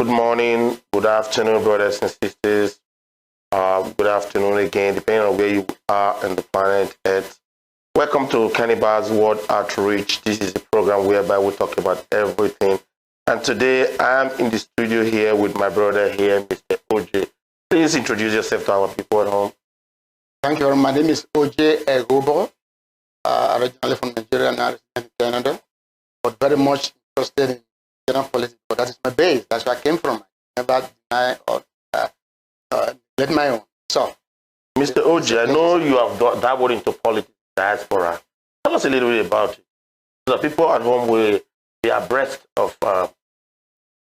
Good morning, good afternoon, brothers and sisters. Good afternoon again, depending on where you are on the planet Earth. Welcome to Cannibal's World Outreach. This is a program whereby we talk about everything. And today I'm in the studio here with my brother here, Mr. OJ. Please introduce yourself to our people at home. Thank you. My name is OJ Egobo, originally from Nigeria, now in Canada, but very much interested in Nigerian politics. But that is my base. That's where I came from. I never deny or let my own. So, Mr. OJ, I know you have dabbled into politics, diaspora. Tell us a little bit about it. So that people at home will be abreast of, some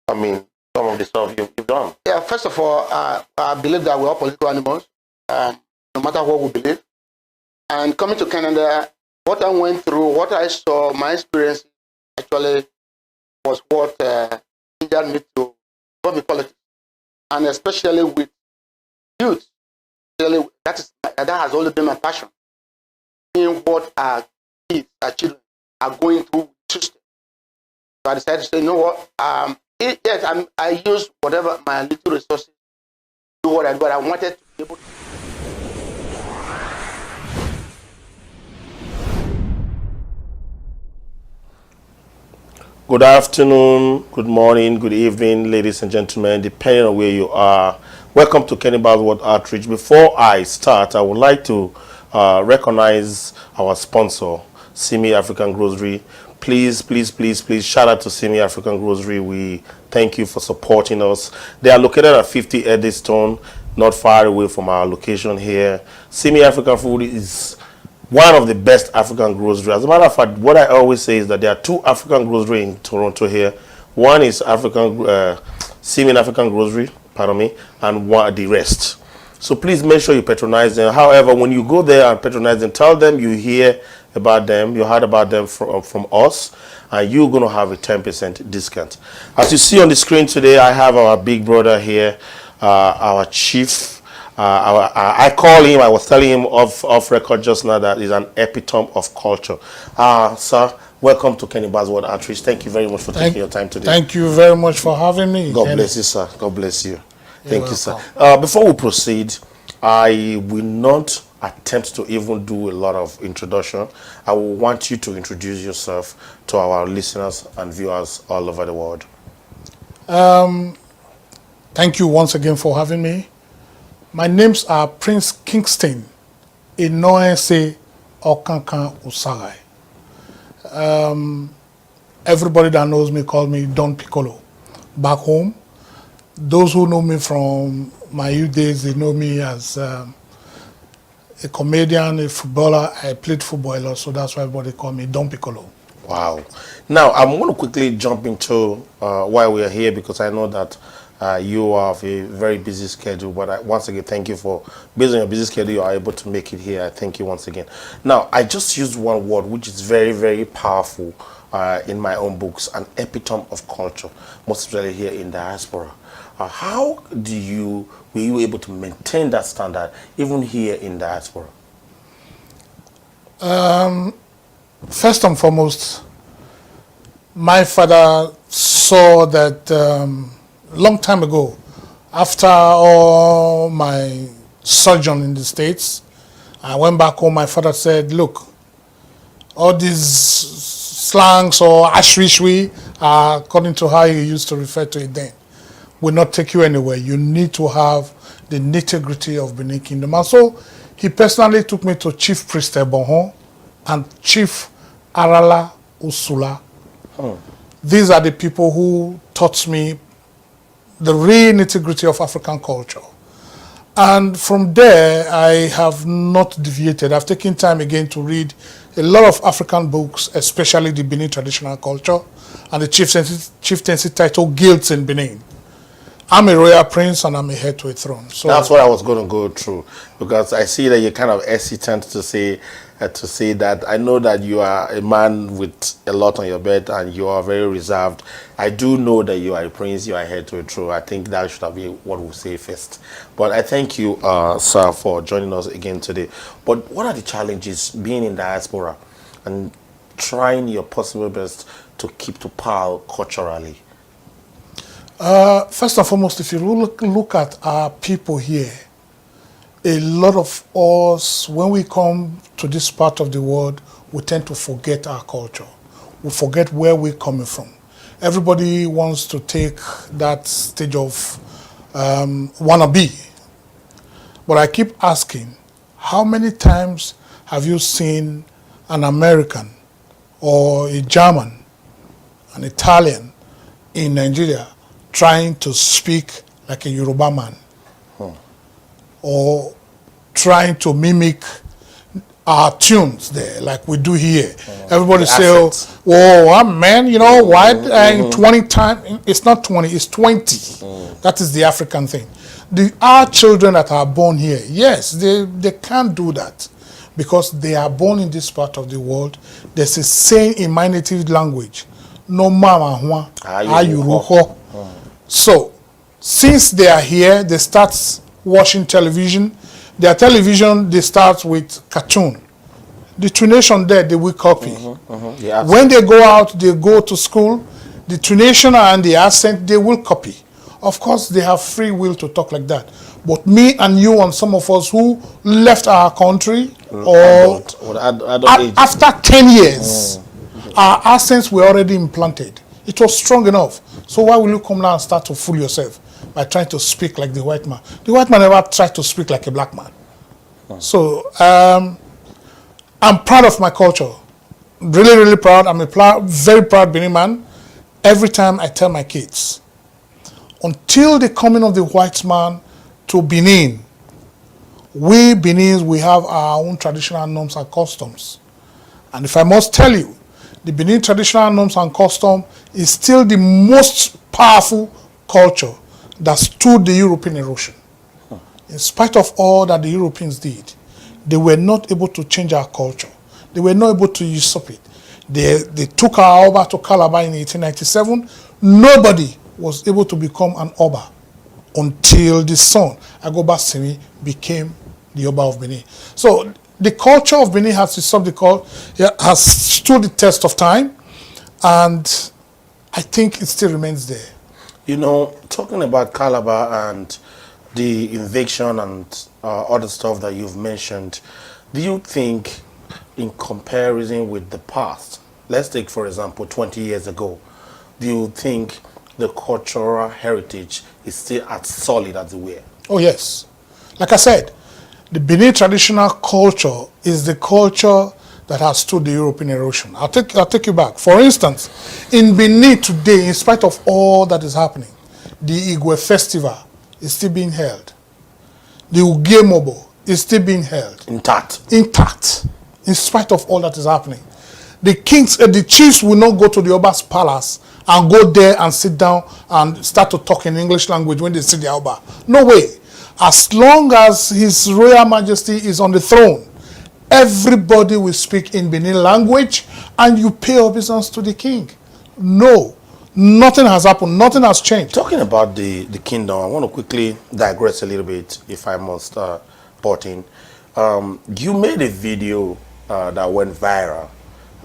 of the stuff you've done. Yeah, first of all, I believe that we're all political animals, no matter what we believe. And coming to Canada, what I went through, what I saw, my experience actually was what inspired me to go in politics, and especially with youth. Really, that has always been my passion. Seeing what our kids, our children are going through the system. So I decided to say, you know what? I use whatever my little resources to do what I do. I wanted to be able to. Good afternoon, good morning, good evening, ladies and gentlemen, depending on where you are. Welcome to Cannibal's World Outreach. Before I start, I would like to recognize our sponsor, Simi African Grocery. Please, shout out to Simi African Grocery. We thank you for supporting us. They are located at 50 Eddystone, not far away from our location here. Simi African Food is one of the best African groceries. As a matter of fact, what I always say is that there are two African groceries in Toronto here. One is Simi African Grocery, and one the rest. So please make sure you patronize them. However, when you go there and patronize them, tell them you hear about them, you heard about them from us, and you're going to have a 10% discount. As you see on the screen today, I have our big brother here, our chief. I call him, I was telling him off record just now that he's an epitome of culture. Sir, welcome to Cannibal's World Outreach. Thank you very much for taking your time today. Thank you very much for having me. God bless you, sir. God bless you. Thank you, sir. Before we proceed, I will not attempt to even do a lot of introduction. I will want you to introduce yourself to our listeners and viewers all over the world. Thank you once again for having me. My names are Prince Kingston Inoese Okankan Usagai. Everybody that knows me call me Don Piccolo. Back home, those who know me from my youth days, they know me as a comedian, a footballer. I played football a lot, so that's why everybody call me Don Piccolo. Wow. Now, I'm going to quickly jump into why we are here, because I know that you have a very busy schedule, but once again, thank you for, based on your busy schedule, you are able to make it here. I thank you once again. Now, I just used one word, which is very, very powerful in my own books, an epitome of culture, most especially here in diaspora. How were you able to maintain that standard, even here in diaspora? First and foremost, my father saw that long time ago, after all my sojourn in the States, I went back home. My father said, look, all these slangs or ashwishwi, according to how he used to refer to it then, will not take you anywhere. You need to have the nitty-gritty of Benin Kingdom. And so he personally took me to Chief Priest Ebonho and Chief Arala Usula. These are the people who taught me the real nitty-gritty of African culture. And from there, I have not deviated. I've taken time again to read a lot of African books, especially the Benin traditional culture and the chieftaincy title Guilds in Benin. I'm a royal prince and I'm a heir to a throne. So that's what I was going to go through, because I see that you're kind of hesitant to say that. I know that you are a man with a lot on your bed and you are very reserved. I do know that you are a prince, you are heir to a throne. I think that should be what we'll say first. But I thank you, sir, for joining us again today. But what are the challenges being in diaspora and trying your possible best to keep to par culturally? First and foremost, if you look at our people here, a lot of us, when we come to this part of the world, we tend to forget our culture. We forget where we're coming from. Everybody wants to take that stage of wannabe. But I keep asking, how many times have you seen an American or a German, an Italian in Nigeria trying to speak like a Yoruba man? Or trying to mimic our tunes there, like we do here. Everybody say, "Oh, I'm man, you know, why?" And 20 times, it's not 20, it's 20. That is the African thing. Our children that are born here, yes, they can't do that because they are born in this part of the world. There's a saying in my native language, "No mama hua, ayuruho." So, since they are here, they start watching television. Their television, they start with cartoon. The tonation there, they will copy. When they go out, they go to school, the tonation and the accent, they will copy. Of course, they have free will to talk like that. But me and you and some of us who left our country after 10 years, our accents were already implanted. It was strong enough. So why will you come now and start to fool yourself by trying to speak like the white man? The white man never tried to speak like a black man. So I'm proud of my culture. Really, really proud. I'm a very proud Benin man. Every time I tell my kids, until the coming of the white man to Benin, we Benin's, we have our own traditional norms and customs. And if I must tell you, the Benin traditional norms and custom is still the most powerful culture that stood the European erosion. In spite of all that the Europeans did, they were not able to change our culture. They were not able to usurp it. They took our Oba to Calabar in 1897. Nobody was able to become an Oba until the son, Agoba Semi, became the Oba of Benin. So the culture of Benin has stood the test of time, and I think it still remains there. You know, talking about Calabar and the invasion and other stuff that you've mentioned, do you think, in comparison with the past, let's take for example 20 years ago, do you think the cultural heritage is still as solid as it were? Oh yes. Like I said, the Benin traditional culture is the culture that has stood the European erosion. I'll take you back. For instance, in Benin today, in spite of all that is happening, the Igwe festival is still being held. The Ugemobo is still being held. Intact. Intact. In spite of all that is happening. The chiefs will not go to the Oba's palace and go there and sit down and start to talk in English language when they see the Oba. No way. As long as His Royal Majesty is on the throne, everybody will speak in Benin language and you pay obeisance to the king. No. Nothing has happened. Nothing has changed. Talking about the kingdom, I want to quickly digress a little bit, if I must, butt in. You made a video that went viral.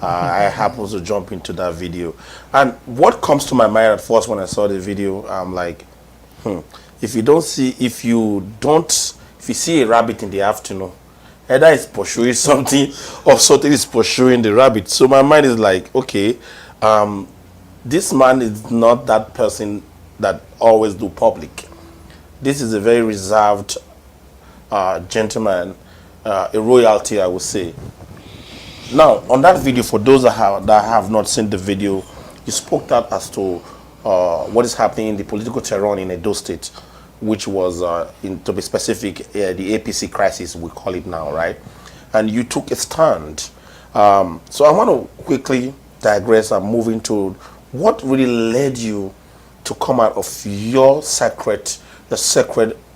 I happened to jump into that video. And what comes to my mind at first when I saw the video, I'm like, if you see a rabbit in the afternoon, either it's pursuing something or something is pursuing the rabbit. So my mind is like, okay, this man is not that person that always do public. This is a very reserved gentleman, a royalty, I would say. Now, on that video, for those that have not seen the video, you spoke that as to what is happening in the political terrain in Edo State, which was, to be specific, the APC crisis, we call it now, right? And you took a stand. So I want to quickly digress and move into what really led you to come out of your sacred,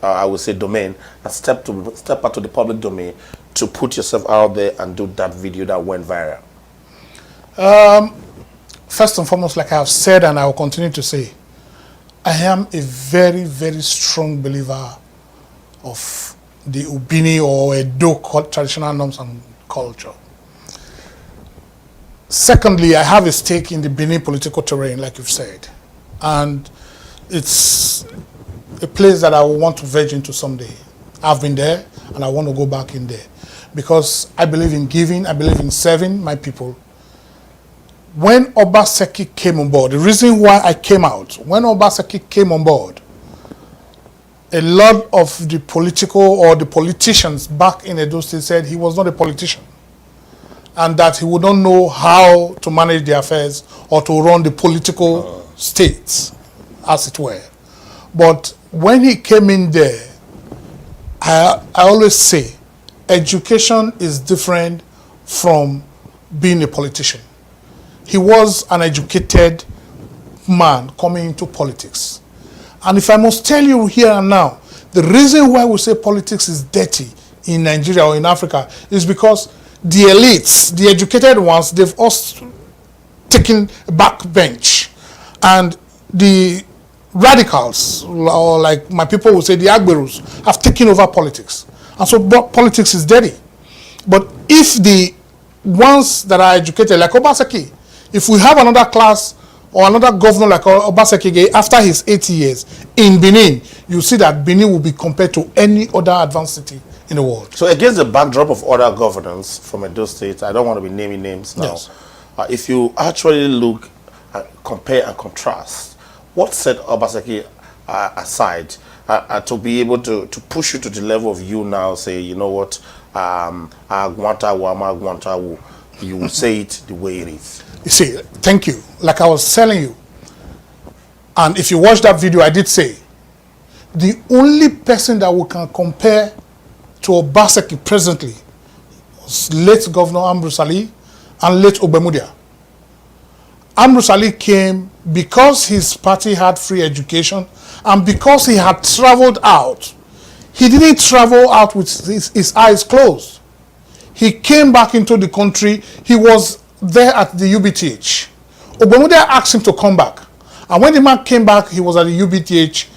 I would say, domain, and step out to the public domain to put yourself out there and do that video that went viral? First and foremost, like I have said and I will continue to say, I am a very, very strong believer of the Ubini or Edo traditional norms and culture. Secondly, I have a stake in the Benin political terrain, like you've said. And it's a place that I will want to verge into someday. I've been there and I want to go back in there because I believe in giving, I believe in serving my people. When Obaseki came on board, the reason why I came out, when Obaseki came on board, a lot of the political or the politicians back in Edo State said he was not a politician and that he would not know how to manage the affairs or to run the political states, as it were. But when he came in there, I always say education is different from being a politician. He was an educated man coming into politics. And if I must tell you here and now, the reason why we say politics is dirty in Nigeria or in Africa is because the elites, the educated ones, they've all taken a backbench. And the radicals, or like my people would say, the Agberus, have taken over politics. And so politics is dirty. But if the ones that are educated, like Obaseki, if we have another class or another governor like Obaseki after his 80 years in Benin, you see that Benin will be compared to any other advanced city in the world. So against the backdrop of other governance from Edo State, I don't want to be naming names now. Yes. If you actually look, compare and contrast, what set Obaseki aside to be able to push you to the level of you now say, you know what, you will say it the way it is. You see, thank you. Like I was telling you, and if you watch that video, I did say, the only person that we can compare to Obaseki presently was late Governor Ambrose Ali and late Ogbemudia. Ambrose Ali came because his party had free education and because he had traveled out. He didn't travel out with his eyes closed. He came back into the country. He was there at the UBTH. Ogbemudia asked him to come back. And when the man came back, he was at the UBTH.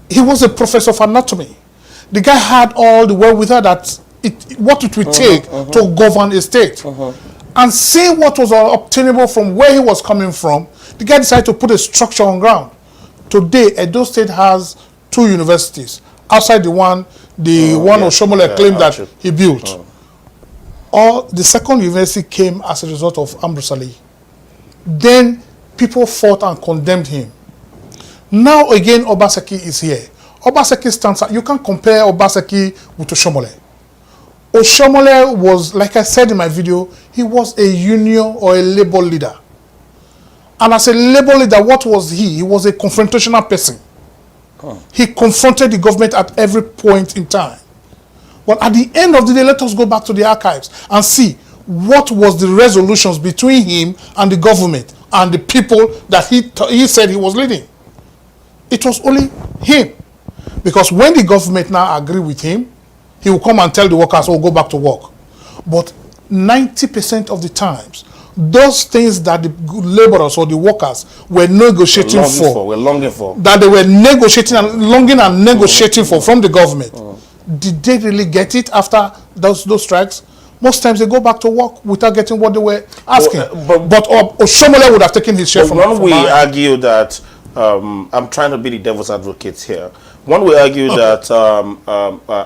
He was a professor of anatomy. The guy had all the wherewithal that what it would take to govern a state. And seeing what was obtainable from where he was coming from, the guy decided to put a structure on ground. Today, Edo State has 2 universities. Outside the one Oshomole claimed that he built. The second university came as a result of Ambrose Ali. Then people fought and condemned him. Now again, Obaseki is here. Obaseki stands out. You can't compare Obaseki with Oshomole. Oshomole was, like I said in my video, he was a union or a labor leader. And as a labor leader, what was he? He was a confrontational person. He confronted the government at every point in time. But at the end of the day, let us go back to the archives and see what was the resolutions between him and the government and the people that he said he was leading. It was only him. Because when the government now agree with him, he will come and tell the workers, oh, go back to work. But 90% of the times, those things that the laborers or the workers were negotiating we're longing for, that they were negotiating and longing and negotiating for from the government, did they really get it after those strikes? Most times they go back to work without getting what they were asking. But Oshomole would have taken his share from when we argue that, I'm trying to be the devil's advocate here. When we argue that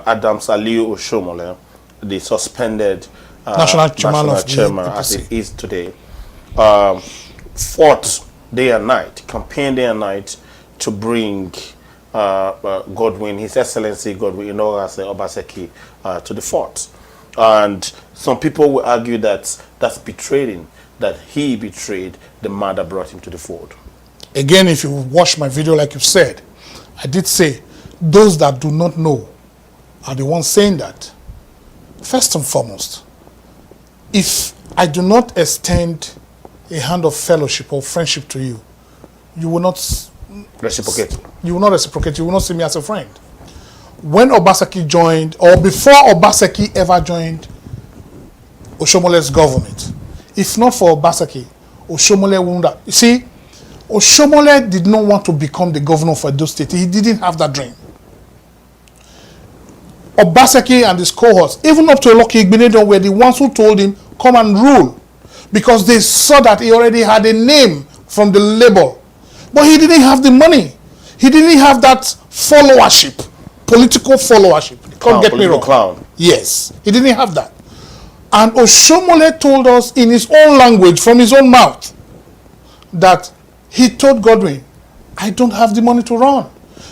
Adam Saliu Oshomole, the suspended national chairman as it is today, fought day and night, campaigned day and night to bring Godwin, His Excellency Godwin Inoghase Obaseki, to the fort. And some people will argue that that's betraying, that he betrayed the man that brought him to the fort. Again, if you watch my video like you said, I did say those that do not know are the ones saying that. First and foremost, if I do not extend a hand of fellowship or friendship to you, you will not reciprocate. You will not reciprocate. You will not see me as a friend. When Obaseki joined, or before Obaseki ever joined Oshomole's government, if not for Obaseki, Oshomole wouldn't have. You see, Oshomole did not want to become the governor for Edo State. He didn't have that dream. Obaseki and his cohorts, even up to Lucky Igbenedion, were the ones who told him, come and rule. Because they saw that he already had a name from the label. But he didn't have the money. He didn't have that followership, political followership. Don't get me wrong. Clown. Yes, he didn't have that. And Oshomole told us in his own language, from his own mouth, that he told Godwin, I don't have the money to run.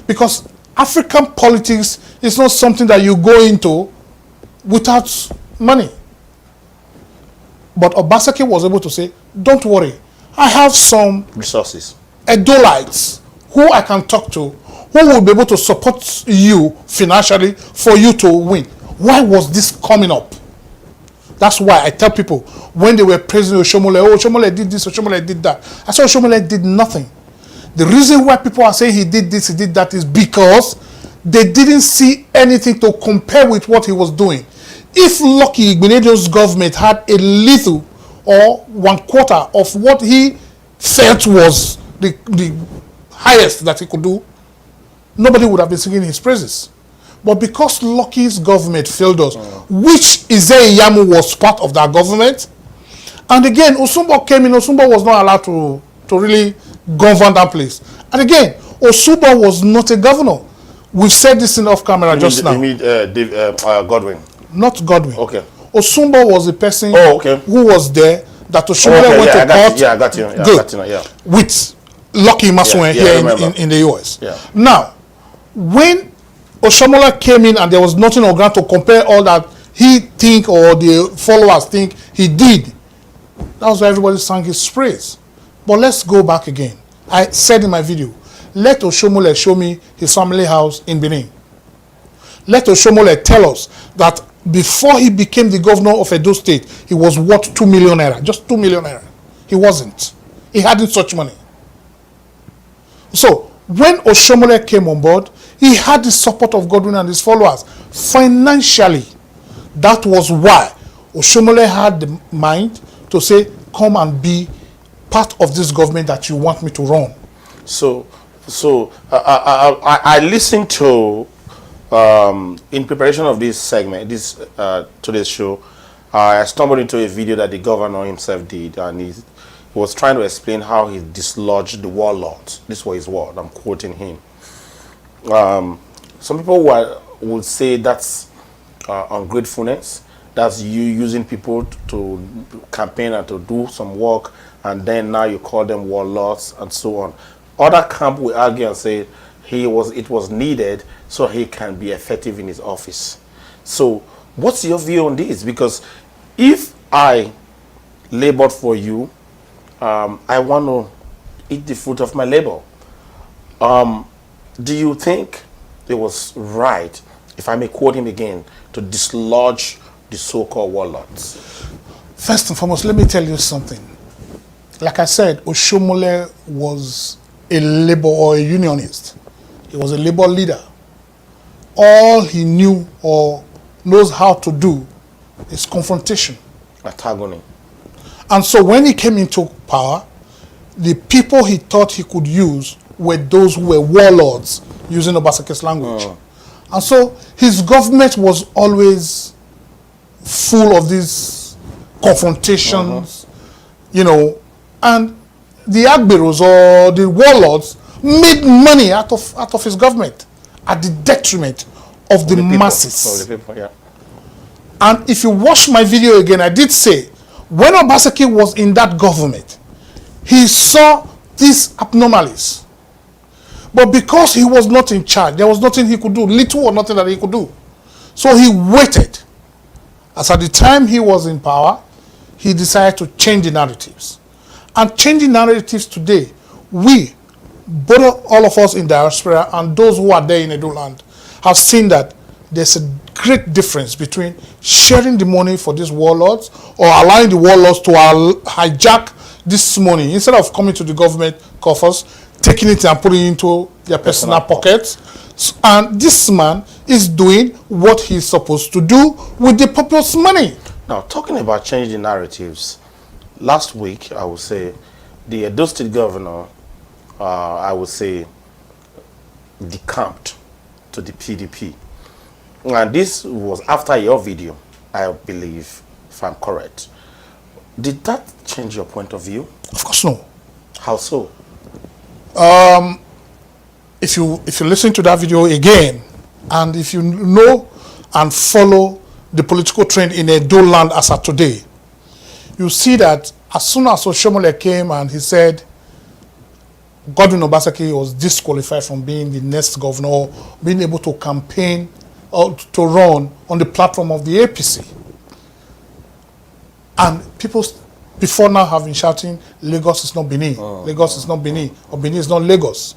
Because African politics is not something that you go into without money. But Obaseki was able to say, don't worry, I have some resources, Edolites who I can talk to, who will be able to support you financially for you to win. Why was this coming up? That's why I tell people, when they were praising Oshomole, oh, Oshomole did this, Oshomole did that. I said Oshomole did nothing. The reason why people are saying he did this, he did that is because they didn't see anything to compare with what he was doing. If Lucky Igbinedio's government had a little or 1/4 of what he felt was the highest that he could do, nobody would have been singing his praises. But because Lucky's government failed us, which Izei Yamu was part of that government, and again, Osumbo came in, Osumbo was not allowed to really govern that place. And again, Osumbo was not a governor. We've said this in off camera just now. You mean Godwin? Not Godwin. Okay. Osumbo was the person who was there that Oshomole went to court. I got you. Yeah, Good. I got you, yeah. With Lucky Maswen here in the US. Yeah. Now, when Oshomole came in and there was nothing on ground to compare all that he think or the followers think he did, that was why everybody sang his praise. But let's go back again. I said in my video, let Oshomole show me his family house in Benin. Let Oshomole tell us that before he became the governor of Edo State, he was worth 2 million naira, just 2 million naira. He wasn't. He hadn't such money. So, when Oshomole came on board, he had the support of Godwin and his followers financially. That was why Oshomole had the mind to say, come and be part of this government that you want me to run. So I listened to, in preparation of this segment, today's show, I stumbled into a video that the governor himself did, and he was trying to explain how he dislodged the warlords. This was his word, I'm quoting him. Some people would say that's ungratefulness. That's you using people to campaign and to do some work, and then now you call them warlords and so on. Other camp will argue and say it was needed so he can be effective in his office. So what's your view on this? Because if I labored for you, I want to eat the fruit of my labor. Do you think it was right, if I may quote him again, to dislodge the so-called warlords? First and foremost, let me tell you something. Like I said, Oshomole was a labor or a unionist. He was a labor leader. All he knew or knows how to do is confrontation. Antagony. And so when he came into power, the people he thought he could use were those who were warlords, using Obaseki's language. And so his government was always full of these confrontations, you know, and the Agberos or the warlords made money out of his government at the detriment of the masses. The people, yeah. And if you watch my video again, I did say, when Obaseki was in that government, he saw these abnormalities. But because he was not in charge, there was nothing he could do, little or nothing that he could do. So he waited. As at the time he was in power, he decided to change the narratives. And changing narratives today, we, both all of us in diaspora and those who are there in Edo land, have seen that there's a great difference between sharing the money for these warlords or allowing the warlords to hijack this money instead of coming to the government coffers, taking it and putting it into their personal pockets. And this man is doing what he's supposed to do with the people's money. Now, talking about changing narratives, last week, I would say, the Edo State governor, I would say, decamped to the PDP. And this was after your video, I believe, if I'm correct. Did that change your point of view? Of course no. How so? if you listen to that video again, and if you know and follow the political trend in Edo land as of today, you see that as soon as Oshomole came and he said Godwin Obaseki was disqualified from being the next governor or being able to campaign or to run on the platform of the APC. And people before now have been shouting, Lagos is not Benin, Lagos is not Benin, or Benin is not Lagos.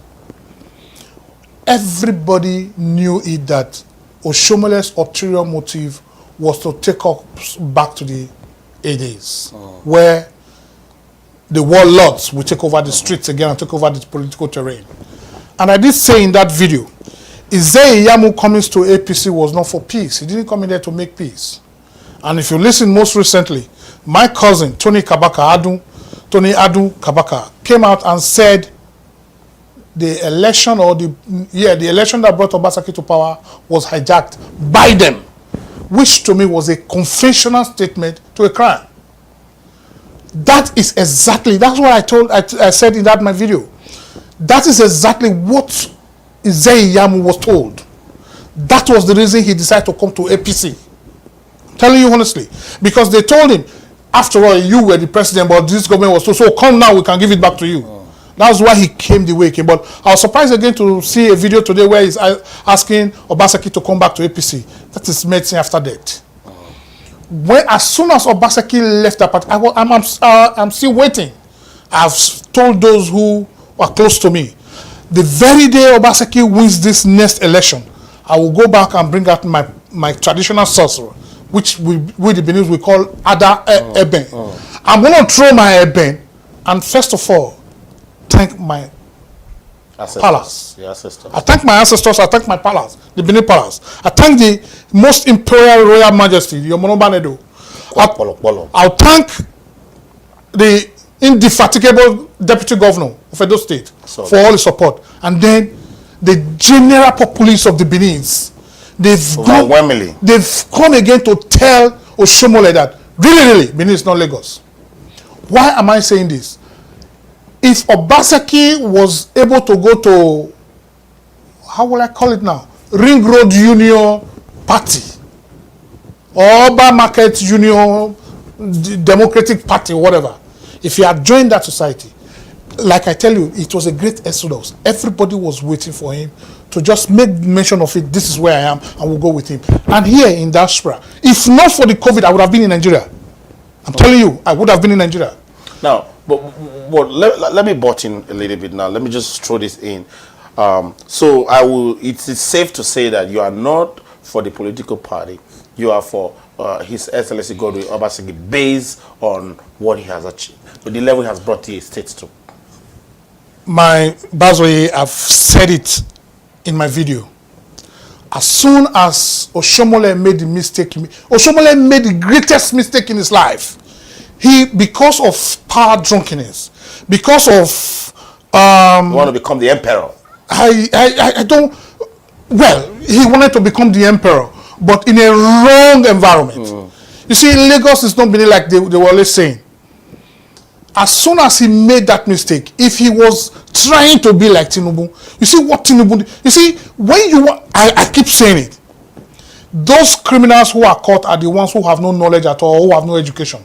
Everybody knew it that Oshomole's ulterior motive was to take us back to the 80s, where the warlords will take over the streets again and take over the political terrain. And I did say in that video, Izei Yamu coming to APC was not for peace. He didn't come in there to make peace. And if you listen most recently, my cousin, Tony Adu Kabaka, came out and said the election or the election that brought Obaseki to power was hijacked by them, which to me was a confessional statement to a crime. That is exactly, that's what I said in that my video. That is exactly what Izei Yamu was told. That was the reason he decided to come to APC. I'm telling you honestly. Because they told him, after all, you were the president, but this government was so come now, we can give it back to you. That's why he came the way he came. But I was surprised again to see a video today where he's asking Obaseki to come back to APC. That is medicine after death. When, as soon as Obaseki left that party, I'm still waiting. I've told those who are close to me, the very day Obaseki wins this next election, I will go back and bring out my traditional sorcerer, which we the Beninese we call Ada Eben. I'm going to throw my Eben and first of all, thank my palace. I thank my ancestors, I thank my palace, the Benin palace. I thank the most imperial royal majesty, the Yomonobanedo. I'll thank the indefatigable deputy governor of Edo State for all his support. And then the general populace of the Benins, they've come again to tell Oshomole that really, Benin is not Lagos. Why am I saying this? If Obaseki was able to go to, how will I call it now? Ring Road Union Party or Oba Market Union Democratic Party, whatever. If he had joined that society, like I tell you, it was a great exodus. Everybody was waiting for him to just make mention of it. This is where I am, and we'll go with him. And here in diaspora, if not for the COVID, I would have been in Nigeria. I'm telling you, I would have been in Nigeria. Now, but let me butt in a little bit now. Let me just throw this in. So I will. It's safe to say that you are not for the political party. You are for His Excellency Godwin Obaseki based on what he has achieved, the level he has brought the states to. My Bazoye, I've said it in my video. As soon as Oshomole made the mistake, Oshomole made the greatest mistake in his life. He, because of power drunkenness, because of you want to become the emperor. I don't. Well, he wanted to become the emperor, but in a wrong environment. You see, Lagos is not being like they were always saying. As soon as he made that mistake, if he was trying to be like Tinubu, you see what Tinubu did? You see, when you I keep saying it, those criminals who are caught are the ones who have no knowledge at all, who have no education.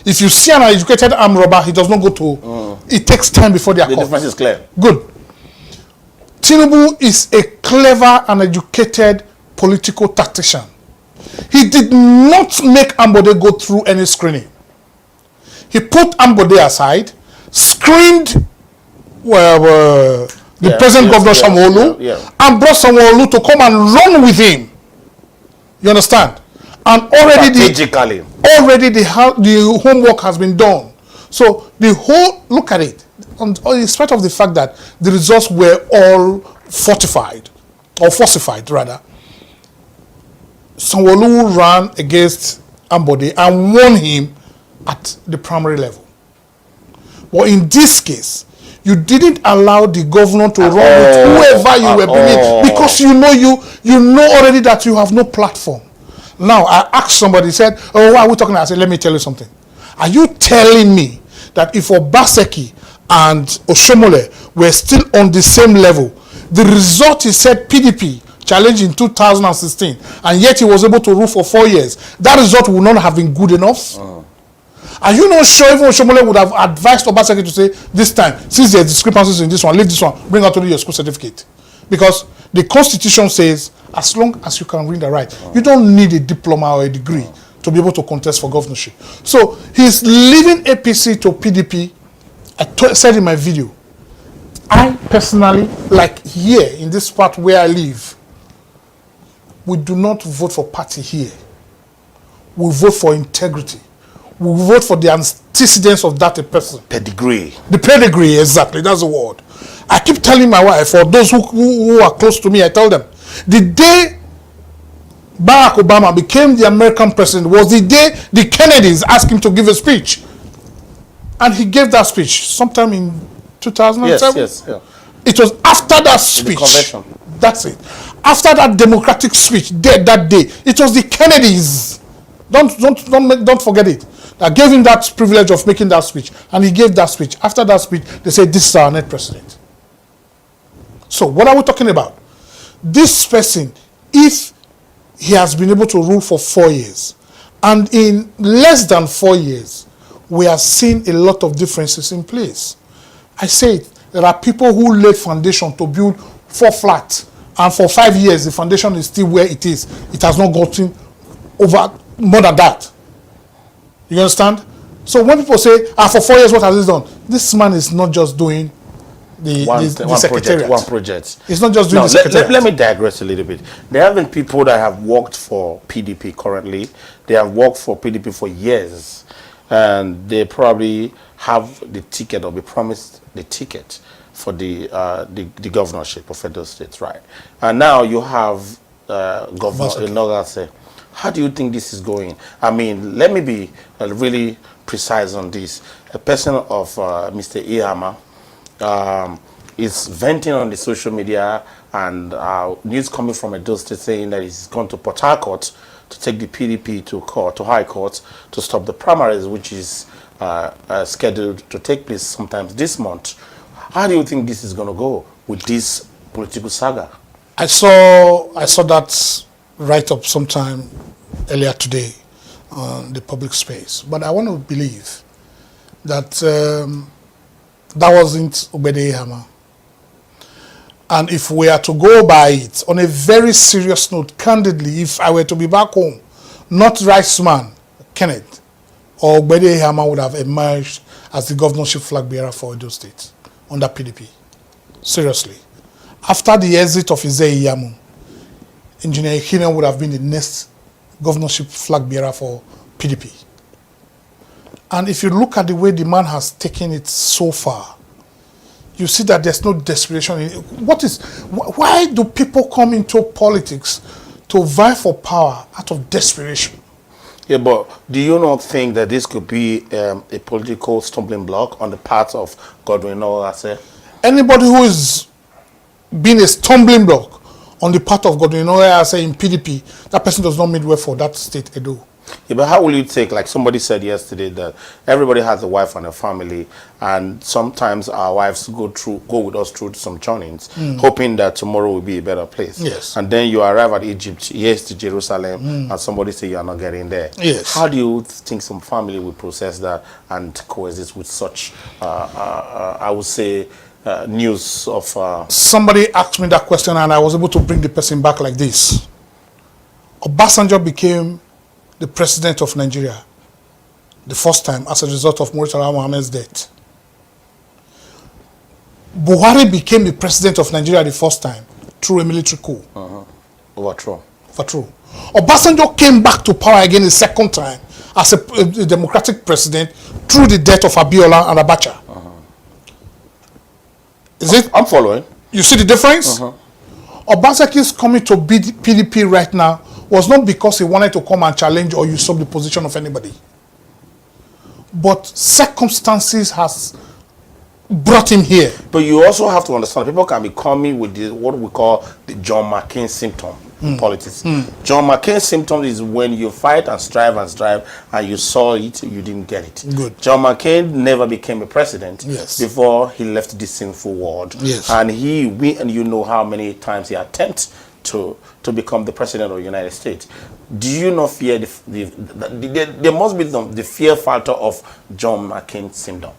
If you see an educated armed robber, he does not go to, it takes time before they are caught. The difference is clear. Good. Tinubu is a clever and educated political tactician. He did not make Ambode go through any screening. He put Ambode aside, screened the present governor Sanwo-Olu, and brought Sanwo-Olu to come and run with him. You understand? And already the homework has been done. So the whole, look at it, in spite of the fact that the results were all falsified rather, Sanwo-Olu ran against Ambode and won him at the primary level. But in this case, you didn't allow the governor to run with whoever you were bringing, because you know already that you have no platform. Now, I asked somebody, said, oh, why are we talking? I said, let me tell you something. Are you telling me that if Obaseki and Oshomole were still on the same level, The result, he said, PDP challenged in 2016, and yet he was able to rule for 4 years. That result would not have been good enough. Are you not sure even Oshomole would have advised Obaseki to say, this time, since there are discrepancies in this one, leave this one, bring out only your school certificate? Because the Constitution says, as long as you can read and write, you don't need a diploma or a degree to be able to contest for governorship. So he's leaving APC to PDP. I said in my video, I personally, like here in this part where I live, we do not vote for party here. We vote for integrity. We vote for the antecedents of that person. Pedigree. The pedigree, exactly. That's the word. I keep telling my wife, or those who are close to me, I tell them, the day Barack Obama became the American president was the day the Kennedys asked him to give a speech. And he gave that speech sometime in 2007. Yes. Yeah. It was after that speech. Convention. That's it. After that democratic speech, that day, it was the Kennedys. Don't forget it. That gave him that privilege of making that speech, and he gave that speech. After that speech, they said, "This is our next president." So, what are we talking about? This person, if he has been able to rule for 4 years, and in less than 4 years, we have seen a lot of differences in place. I say it, there are people who laid foundation to build 4 flats, and for 5 years, the foundation is still where it is. It has not gotten over more than that. You understand? So when people say, for 4 years, what has he done? This man is not just doing the secretariat. One project. It's not just doing the secretariat. Let me digress a little bit. There have been people that have worked for PDP currently. They have worked for PDP for years. And they probably have the ticket or be promised the ticket for the governorship of Federal States, right? And now you have Governor Inogase. How do you think this is going? I mean, let me be really precise on this. A person of Mr. Ihama is venting on the social media, and news coming from Edo State saying that he's gone to Port Harcourt to take the PDP to High Court to stop the primaries, which is scheduled to take place sometimes this month. How do you think this is going to go with this political saga? I saw that write-up sometime earlier today on the public space, but I want to believe that that wasn't Obede Ihama. And if we are to go by it, on a very serious note, candidly, if I were to be back home, not Riceman, Kenneth, or Obede Ihama would have emerged as the governorship flag bearer for Edo State under PDP. Seriously. After the exit of Ize Iyamu, Engineer Ikine would have been the next governorship flag bearer for PDP. And if you look at the way the man has taken it so far, you see that there's no desperation. Why do people come into politics to vie for power out of desperation? Yeah, but do you not think that this could be a political stumbling block on the part of Godwin Inogase? Anybody who is being a stumbling block on the part of Godwin Inogase in PDP, that person does not mean well for that state, Edo. Yeah, but how will you take, like somebody said yesterday, that everybody has a wife and a family, and sometimes our wives go with us through some journeys, hoping that tomorrow will be a better place. Yes. And then you arrive at Egypt, yes, to Jerusalem, and somebody say you are not getting there. Yes. How do you think some family will process that and coexist with such, I would say, news of... Somebody asked me that question, and I was able to bring the person back like this. Obasanjo became the president of Nigeria the first time as a result of Murtala Mohammed's death. Buhari became the president of Nigeria the first time through a military coup. Overthrow. Obasanjo came back to power again the second time as a democratic president through the death of Abiola and Abacha. Is it? I'm following. You see the difference? Obasanjo's coming to PDP right now was not because he wanted to come and challenge or usurp the position of anybody. But circumstances has brought him here. But you also have to understand, people can be coming with what we call the John McCain symptom. in politics. John McCain's symptoms is when you fight and strive, and you saw it, you didn't get it. Good. John McCain never became a president before he left this sinful world. And and you know how many times he attempted to become the president of the United States. Do you not fear there must be the fear factor of John McCain's symptom?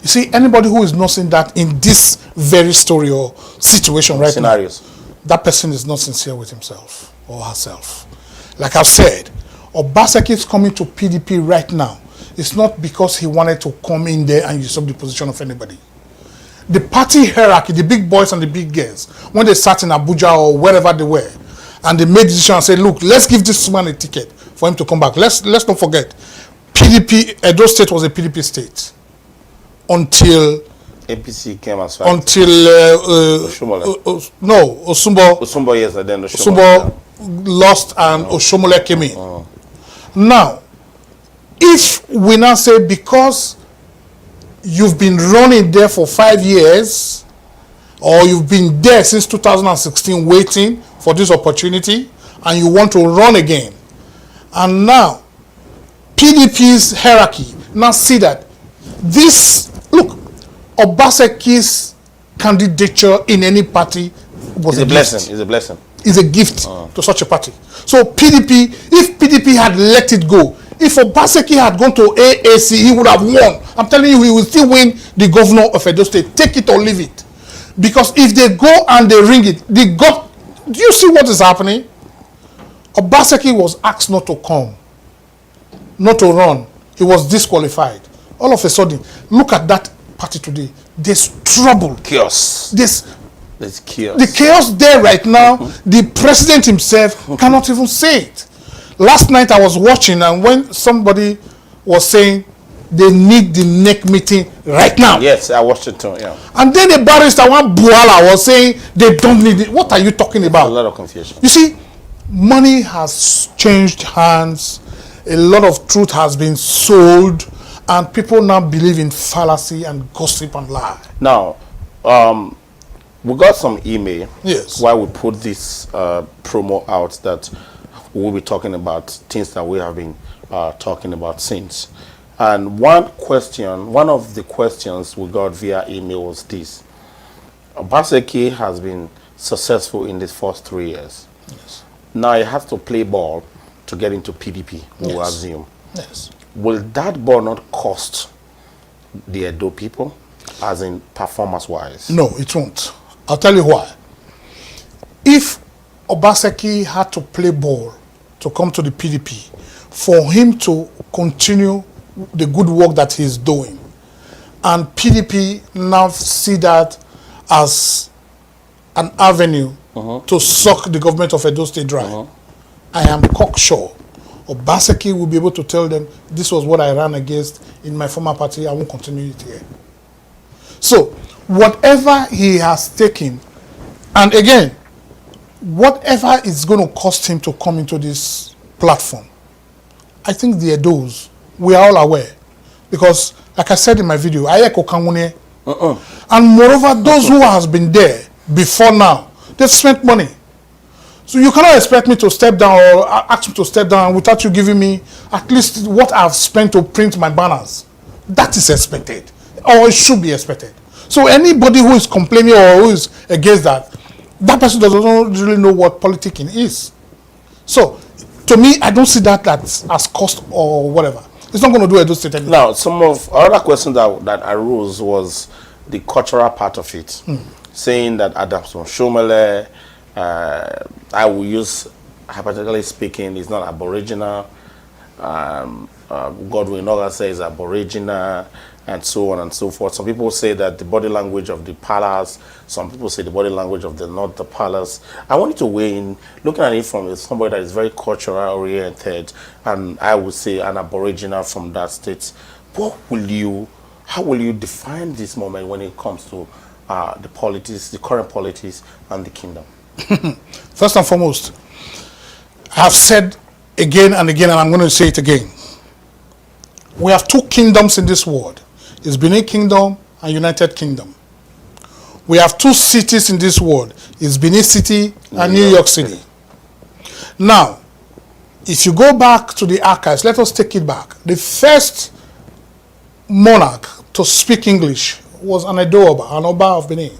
You see, anybody who is not seeing that in this very story or situation now, that person is not sincere with himself or herself. Like I've said, Obaseki is coming to PDP right now. It's not because he wanted to come in there and usurp the position of anybody. The party hierarchy, the big boys and the big girls, when they sat in Abuja or wherever they were, and they made decision and said, look, let's give this man a ticket for him to come back. Let's not forget, PDP, Edo State was a PDP state until APC came as far until Osumbo, yes, and then Osumbo lost and Oshomole came in. Now, if we now say because you've been running there for 5 years, or you've been there since 2016 waiting for this opportunity, and you want to run again, and now PDP's hierarchy now see that this, look, Obaseki's candidature in any party was a blessing. It's a blessing. It's a gift to such a party. So PDP, if PDP had let it go, if Obaseki had gone to AAC, he would have won. I'm telling you, he will still win the governor of Edo State. Take it or leave it. Because if they go and they ring it, do you see what is happening? Obaseki was asked not to come, not to run. He was disqualified. All of a sudden, look at that party today. There's trouble. Chaos. There's chaos. The chaos there right now, the president himself cannot even say it. Last night I was watching, and when somebody was saying they need the NEC meeting right now. Yes, I watched it too, yeah. And then the barrister, one Buala, was saying they don't need it. What are you talking about? A lot of confusion. You see, money has changed hands. A lot of truth has been sold, and people now believe in fallacy and gossip and lie. Now, we got some email while we put this promo out that we'll be talking about things that we have been talking about since. And one of the questions we got via email was this. Obaseki has been successful in these first 3 years. Yes. Now he has to play ball to get into PDP, we'll assume. Yes. Will that ball not cost the Edo people, as in performance-wise? No, it won't. I'll tell you why. If Obaseki had to play ball to come to the PDP, for him to continue the good work that he's doing, and PDP now see that as an avenue to suck the government of Edo State dry, I am cocksure Obaseki will be able to tell them, this was what I ran against in my former party, I won't continue it here. So, whatever he has taken, and again, whatever is going to cost him to come into this platform, I think the Edos, we are all aware. Because, like I said in my video, and moreover, those who has been there before now, they've spent money. So you cannot expect me to step down or ask me to step down without you giving me at least what I've spent to print my banners. That is expected, or it should be expected. So anybody who is complaining or who is against that, that person doesn't really know what politicking is. So, to me, I don't see that as cost or whatever. It's not going to do Edo State anything. Now, some of other questions that arose was the cultural part of it, saying that Adamson Shomele, I will use, hypothetically speaking, is not Aboriginal. Godwin Noga says Aboriginal, and so on and so forth. Some people say that the body language of the palace, some people say the body language of not the palace. I want you to weigh in, looking at it from somebody that is very cultural oriented, and I would say an Aboriginal from that state. How will you define this moment when it comes to the politics, the current politics, and the kingdom? First and foremost, I have said again and again, and I'm going to say it again. We have two kingdoms in this world. It's Benin Kingdom and United Kingdom. We have two cities in this world. It's Benin City and New York City. Now, if you go back to the archives, let us take it back. The first monarch to speak English was an Oba, an Oba of Benin.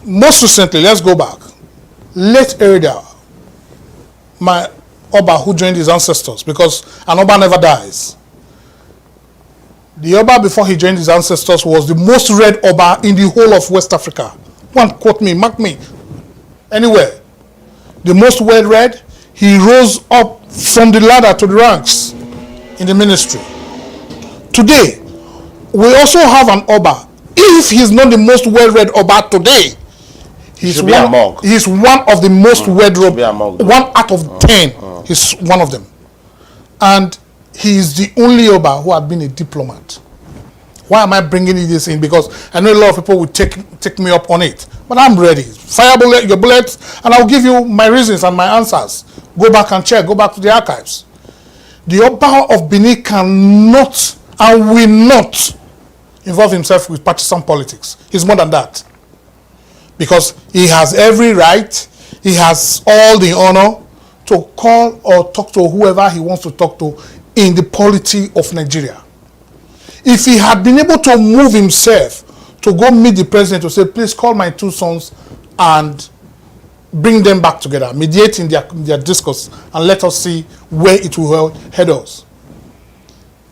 Most recently, let's go back. Late Erida, my Oba who joined his ancestors, because an Oba never dies. The Oba before he joined his ancestors was the most read Oba in the whole of West Africa. One, quote me, mark me, anywhere. The most well read, he rose up from the ladder to the ranks in the ministry. Today, we also have an Oba. If he's not the most well read Oba today, he's one of the most well read, 1 out of 10. He's one of them. And he is the only Oba who had been a diplomat. Why am I bringing this in? Because I know a lot of people will take me up on it. But I'm ready. Fire your bullets, and I'll give you my reasons and my answers. Go back and check. Go back to the archives. The Oba of Benin cannot and will not involve himself with partisan politics. He's more than that. Because he has every right, he has all the honor to call or talk to whoever he wants to talk to in the polity of Nigeria. If he had been able to move himself to go meet the president to say, please call my 2 sons and bring them back together, mediate in their discourse, and let us see where it will head us.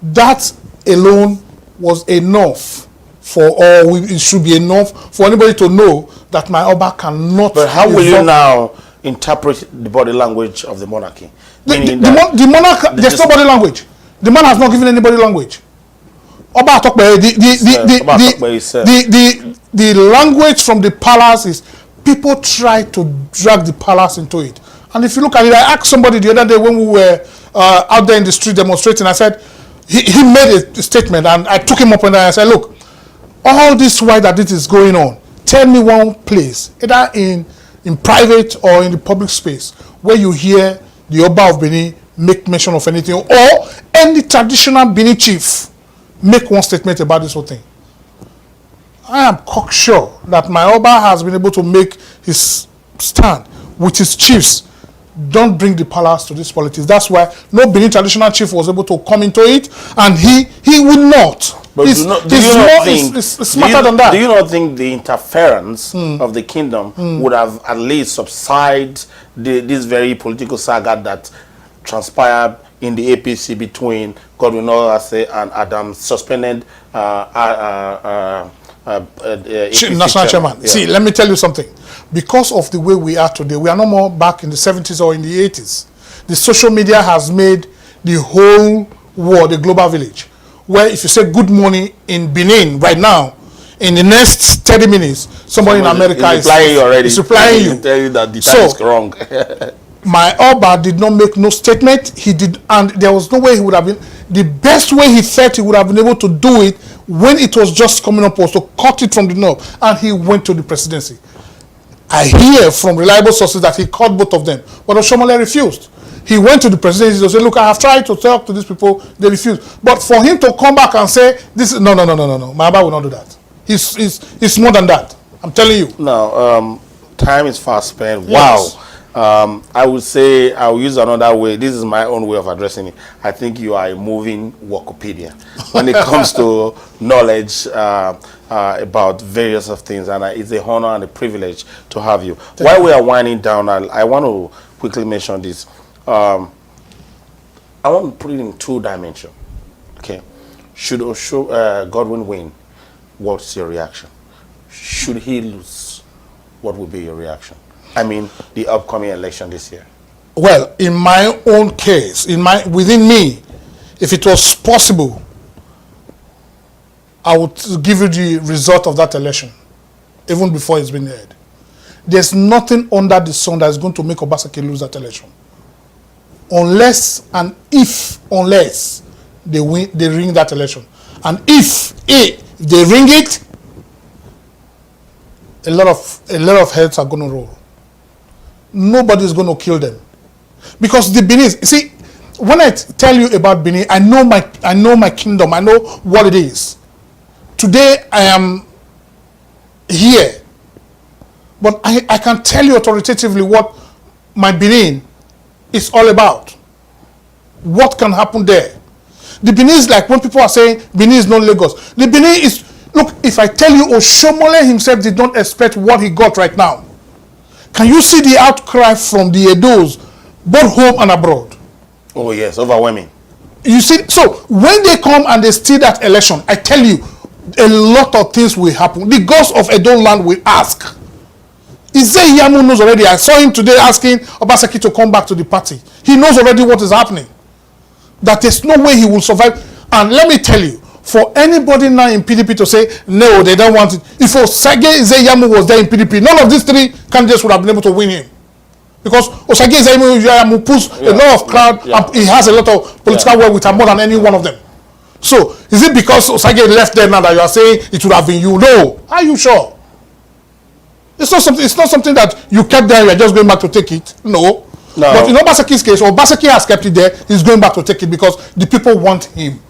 That alone was enough it should be enough for anybody to know that my Oba cannot. But how will you now interpret the body language of the monarchy? The monarch, there's no body language. The man has not given any body language. Oba the language from the palace is people try to drag the palace into it. And if you look at it, I asked somebody the other day when we were out there in the street demonstrating, I said, he made a statement, and I took him up on that and I said, look, all this while that this is going on, tell me one place, either in private or in the public space, where you hear the Oba of Benin make mention of anything, or any traditional Benin chief make one statement about this whole thing. I am cocksure that my Oba has been able to make his stand with his chiefs. Don't bring the palace to this politics. That's why no Benin traditional chief was able to come into it, and he would not. But he's smarter than that. Do you not think the interference of the kingdom would have at least subsided this very political saga that transpired in the APC between Godwin Olase and Adam, suspended national chairman? Yeah. See, let me tell you something. Because of the way we are today, we are no more back in the 70s or in the 80s. The social media has made the whole world a global village, where if you say good morning in Benin right now, in the next 30 minutes, somebody in America is replying you. Tell you that the time is wrong. My Oba did not make no statement. He did, and there was no way he would have been. The best way he felt he would have been able to do it when it was just coming up was to cut it from the north, and he went to the presidency. I hear from reliable sources that he called both of them, but Oshomole refused. He went to the presidency to say, look, I have tried to talk to these people, they refused. But for him to come back and say, no, my Oba will not do that. He's more than that. I'm telling you. Now, time is fast spent. Yes. Wow. I would say, I'll use another way. This is my own way of addressing it. I think you are a moving Wikipedia when it comes to knowledge about various of things, and it's a honor and a privilege to have you. While we are winding down, I want to quickly mention this. I want to put it in 2 dimensions. Okay, should Godwin win, what's your reaction? Should he lose, what would be your reaction? I mean, the upcoming election this year. Well, in my own case, within me, if it was possible, I would give you the result of that election, even before it's been heard. There's nothing under the sun that is going to make Obaseki lose that election, unless they ring that election, and if they ring it, a lot of heads are going to roll. Nobody is going to kill them, because the Benin. See, when I tell you about Benin, I know my kingdom. I know what it is. Today I am here, but I can tell you authoritatively what my Benin is all about. What can happen there? The Benin is like when people are saying Benin is not Lagos. The Benin is, look, if I tell you Oshomole himself did not expect what he got right now. Can you see the outcry from the Edos, both home and abroad? Oh yes, overwhelming. You see, so when they come and they steal that election, I tell you, a lot of things will happen. The gods of Edo land will ask. Izei Yamu knows already. I saw him today asking Obaseki to come back to the party. He knows already what is happening. That there's no way he will survive. And let me tell you, for anybody now in PDP to say, no, they don't want it. If Osage Izei Yamu was there in PDP, none of these three candidates would have been able to win him. Because Osage Izei Yamu pulls a lot of crowd and he has a lot of political work with him more than any one of them. So, is it because Osage left there now that you are saying it would have been you? No. Are you sure? It's not something that you kept there and you're just going back to take it. No. But in Obaseki's case, Obaseki has kept it there, he's going back to take it because the people want him.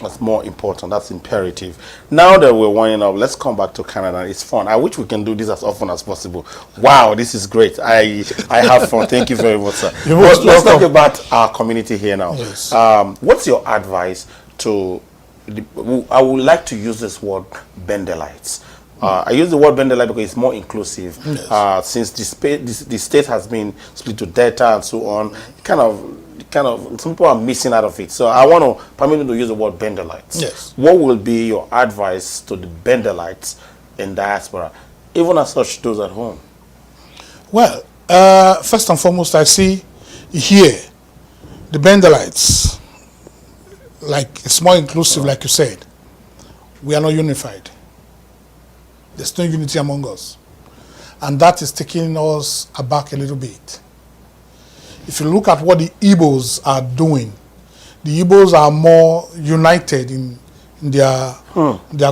That's more important. That's imperative. Now that we're winding up, let's come back to Canada. It's fun. I wish we can do this as often as possible. Wow, this is great. I have fun. Thank you very much, sir. Let's talk about our community here now. Yes. What's your advice to I would like to use this word Bendelites. I use the word Bendelite because it's more inclusive. Yes. Since the state has been split to Delta and so on, kind of some people are missing out of it. So I want to permit you to use the word Bendelites. Yes. What will be your advice to the Bendelites in diaspora, even as such those at home? Well, first and foremost, I see here the Bendelites, like it's more inclusive, like you said. We are not unified. There's no unity among us. And that is taking us aback a little bit. If you look at what the Igbos are doing, the Igbos are more united in their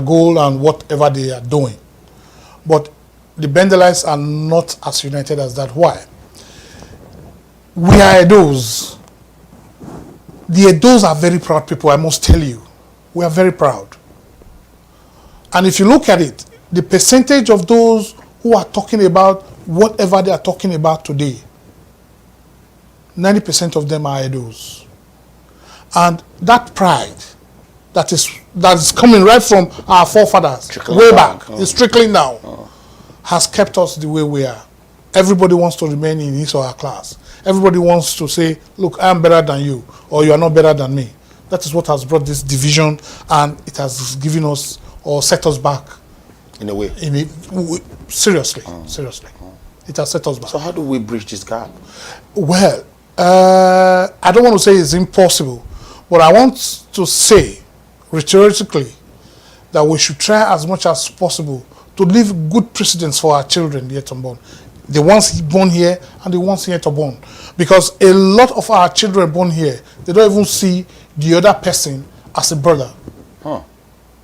goal and whatever they are doing. But the Bendelites are not as united as that. Why? We are Edos. The Edos are very proud people, I must tell you. We are very proud. And if you look at it, the percentage of those who are talking about whatever they are talking about today, 90% of them are Edos. And that pride that is coming right from our forefathers, way back, is trickling down, has kept us the way we are. Everybody wants to remain in his or her class. Everybody wants to say, look, I'm better than you, or you are not better than me. That is what has brought this division, and it has given us or set us back. In a way. Seriously. It has set us back. So how do we bridge this gap? Well, I don't want to say it's impossible, but I want to say, rhetorically, that we should try as much as possible to leave good precedents for our children yet unborn. The ones born here and the ones yet unborn. Because a lot of our children born here, they don't even see the other person as a brother.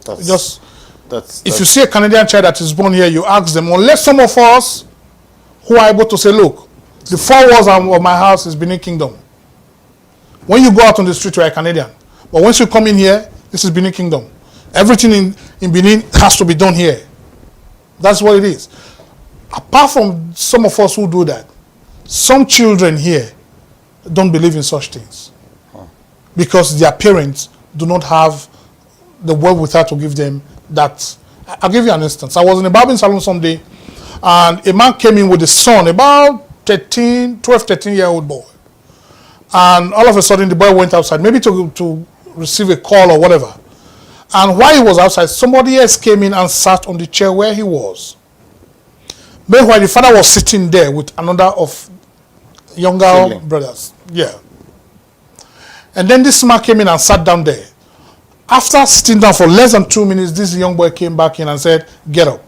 If you see a Canadian child that is born here, you ask them, unless some of us who are able to say, look, the 4 walls of my house is Benin Kingdom. When you go out on the street, you are a Canadian. But once you come in here, this is Benin Kingdom. Everything in Benin has to be done here. That's what it is. Apart from some of us who do that, some children here don't believe in such things. Because their parents do not have the wherewithal to give them that. I'll give you an instance. I was in a barbering salon someday, and a man came in with his son, about 12, 13-year-old boy. And all of a sudden, the boy went outside, maybe to receive a call or whatever. And while he was outside, somebody else came in and sat on the chair where he was. Meanwhile, the father was sitting there with another of younger brothers. Yeah. And then this man came in and sat down there. After sitting down for less than 2 minutes, this young boy came back in and said, get up.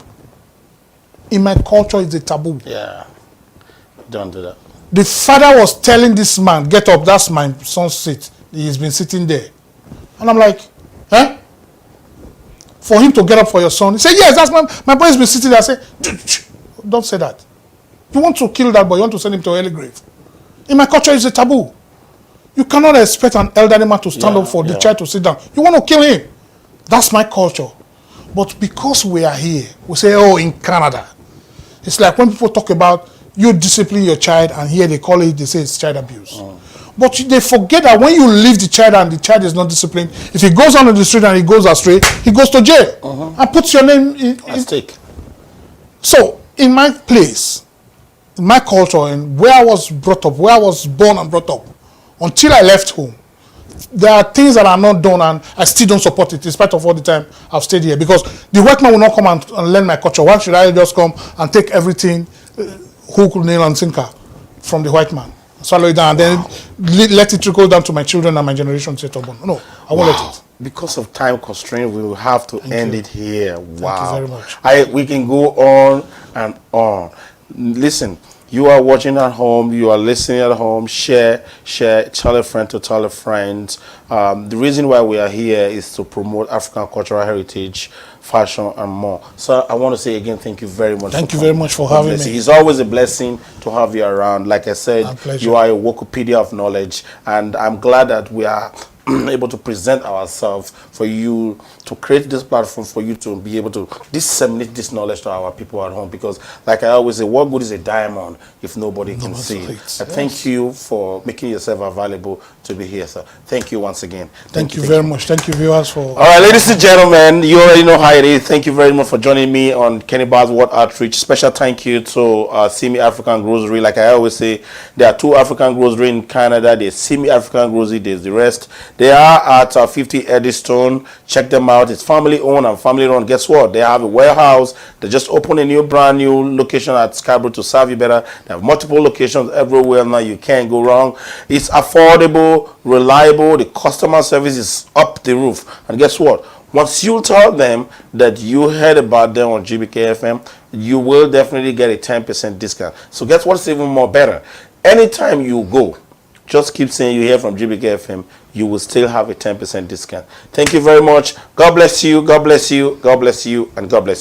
In my culture, it's a taboo. Yeah. Don't do that. The father was telling this man, get up, that's my son's seat. He's been sitting there. And I'm like, huh? For him to get up for your son? He said, yes, that's my boy's been sitting there. I said, don't say that. You want to kill that boy, you want to send him to an early grave. In my culture, it's a taboo. You cannot expect an elderly man to stand up for the child to sit down. You want to kill him. That's my culture. But because we are here, we say, oh, in Canada. It's like when people talk about you discipline your child, and here they call it, they say it's child abuse. But they forget that when you leave the child and the child is not disciplined, if he goes on the street and he goes astray, he goes to jail and puts your name in stake. So, in my place, in my culture, and where I was brought up, where I was born and brought up, until I left home, there are things that are not done, and I still don't support it, in spite of all the time I've stayed here. Because the white man will not come and learn my culture. Why should I just come and take everything, hook, nail, and sinker, from the white man, swallow it down, and then let it trickle down to my children and my generation set up? No, I won't let it. Because of time constraint, we will have to end it here. Wow. Thank you very much. We can go on and on. Listen, you are watching at home, you are listening at home, share, tell a friend to tell a friend. The reason why we are here is to promote African cultural heritage, fashion, and more. So I want to say again, thank you very much. Thank you very much for having me. It's always a blessing to have you around. Like I said, you are a Wikipedia of knowledge, and I'm glad that we are able to present ourselves for you, to create this platform for you to be able to disseminate this knowledge to our people at home. Because like I always say, what good is a diamond if nobody can see it? Thank you for making yourself available to be here, sir. Thank you once again. Thank you very much. Thank you, viewers, for... All right, ladies and gentlemen, you already know how it is. Thank you very much for joining me on Kenny Bars World Outreach. Special thank you to Simi African Grocery. Like I always say, there are 2 African grocery in Canada. There's Simi African Grocery, there's the rest. They are at 50 Eddystone. Check them out. It's family owned and family run. Guess what? They have a warehouse. They just opened a brand new location at Scarborough to serve you better. They have multiple locations everywhere now. You can't go wrong. It's affordable, reliable. The customer service is up the roof. And guess what? Once you tell them that you heard about them on GBKFM, you will definitely get a 10% discount. So guess what's even more better? Anytime you go, just keep saying you hear from GBKFM, you will still have a 10% discount. Thank you very much. God bless you. God bless you. God bless you. And God bless you.